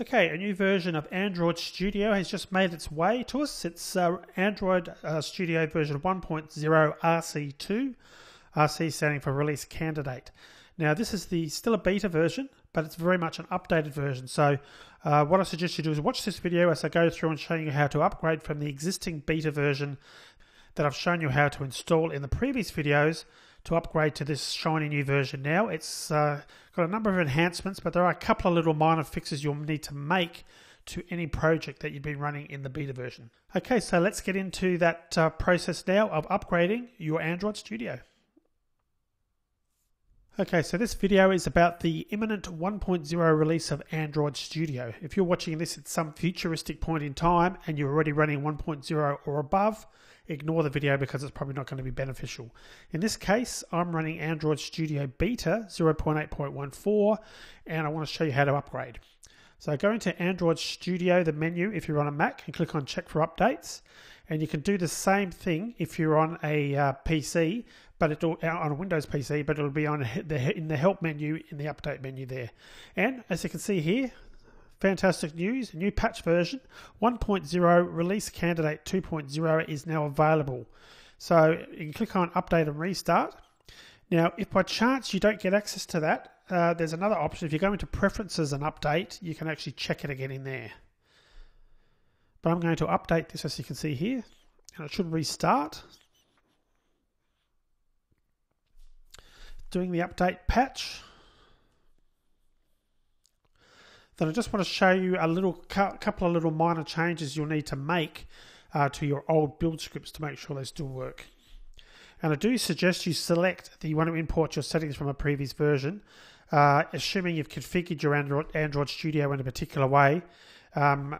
Okay, a new version of Android Studio has just made its way to us. It's Android Studio version 1.0 RC2, RC standing for Release Candidate. Now this is still a beta version, but it's very much an updated version. So what I suggest you do is watch this video as I go through and show you how to upgrade from the existing beta version that I've shown you how to install in the previous videos to upgrade to this shiny new version now. It's got a number of enhancements, but there are a couple of little minor fixes you'll need to make to any project that you've been running in the beta version. Okay, so let's get into that process now of upgrading your Android Studio. Okay, so this video is about the imminent 1.0 release of Android Studio. If you're watching this at some futuristic point in time and you're already running 1.0 or above, ignore the video because it's probably not going to be beneficial. In this case, I'm running Android Studio Beta 0.8.14 and I want to show you how to upgrade. So go into Android Studio, the menu, if you're on a Mac, and click on Check for Updates. And you can do the same thing if you're on a PC, but it'll on a Windows PC, but it'll be on in the Help menu, in the Update menu there. And as you can see here, fantastic news, a new patch version 1.0 Release Candidate 2.0 is now available. So you can click on Update and Restart. Now, if by chance you don't get access to that, there's another option. If you go into Preferences and Update, you can actually check it again in there. But I'm going to update this, as you can see here, and it should restart. Doing the update patch. Then I just want to show you a couple of little minor changes you'll need to make to your old build scripts to make sure they still work. And I do suggest you select that you want to import your settings from a previous version, assuming you've configured your Android Studio in a particular way.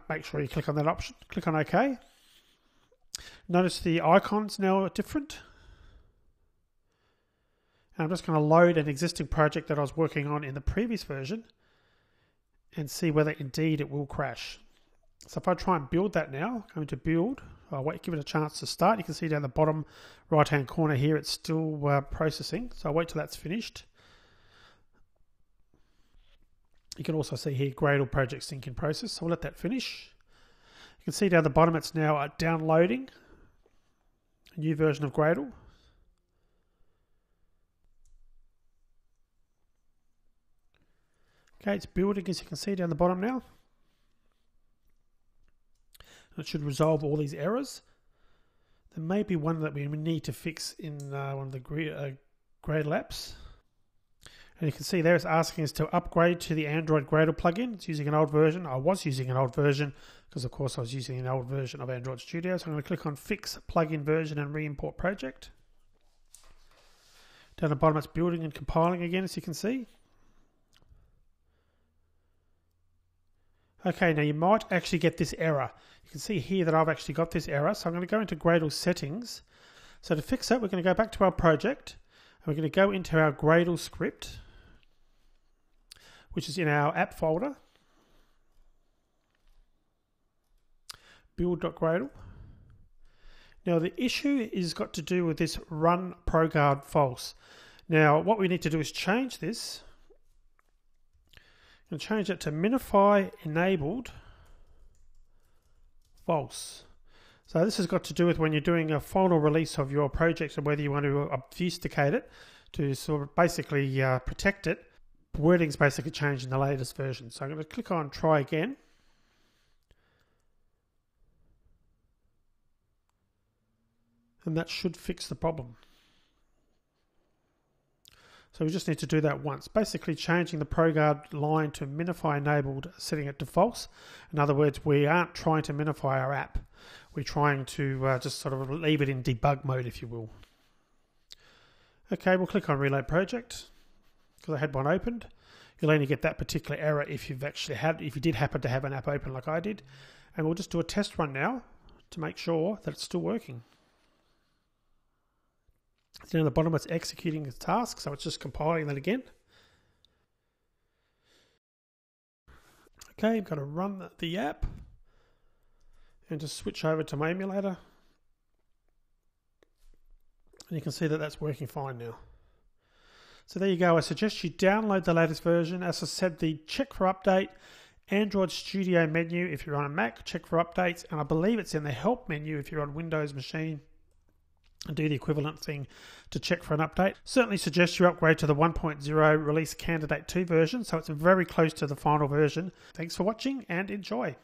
Make sure you click on that option, click on OK. Notice the icons now are different. And I'm just going to load an existing project that I was working on in the previous version and see whether indeed it will crash. So if I try and build that now, I'm going to build, I'll wait, give it a chance to start. You can see down the bottom right hand corner here it's still processing, so I'll wait till that's finished. You can also see here Gradle project sync in process, so we'll let that finish. You can see down the bottom it's now downloading a new version of Gradle. Okay, it's building, as you can see down the bottom now. It should resolve all these errors. There may be one that we need to fix in one of the Gradle apps. And you can see there it's asking us to upgrade to the Android Gradle plugin. It's using an old version. I was using an old version because, of course, I was using an old version of Android Studio. So I'm going to click on Fix Plugin Version and Re-import Project. Down the bottom it's building and compiling again, as you can see. Okay, now you might actually get this error. You can see here that I've actually got this error. So I'm going to go into Gradle settings. So to fix it, we're going to go back to our project. And we're going to go into our Gradle script, which is in our app folder. Build.gradle. Now the issue is got to do with this run ProGuard false. Now what we need to do is change this. And change it to minify enabled false. So this has got to do with when you're doing a final release of your project and whether you want to obfuscate it to sort of basically protect it. Wording's basically changed in the latest version. So I'm going to click on try again. And that should fix the problem. So we just need to do that once. Basically changing the ProGuard line to minify enabled, setting it to false. In other words, we aren't trying to minify our app. We're trying to just sort of leave it in debug mode, if you will. Okay, we'll click on Reload Project because I had one opened. You'll only get that particular error if you did happen to have an app open like I did. And we'll just do a test run now to make sure that it's still working. Down at the bottom it's executing its task, so it's just compiling that again. Okay, I've got to run the app and just switch over to my emulator. And you can see that that's working fine now. So there you go. I suggest you download the latest version. As I said, the check for update Android Studio menu if you're on a Mac, check for updates, and I believe it's in the help menu if you're on Windows machine. And do the equivalent thing to check for an update. Certainly suggest you upgrade to the 1.0 release candidate 2 version, so it's very close to the final version. Thanks for watching and enjoy.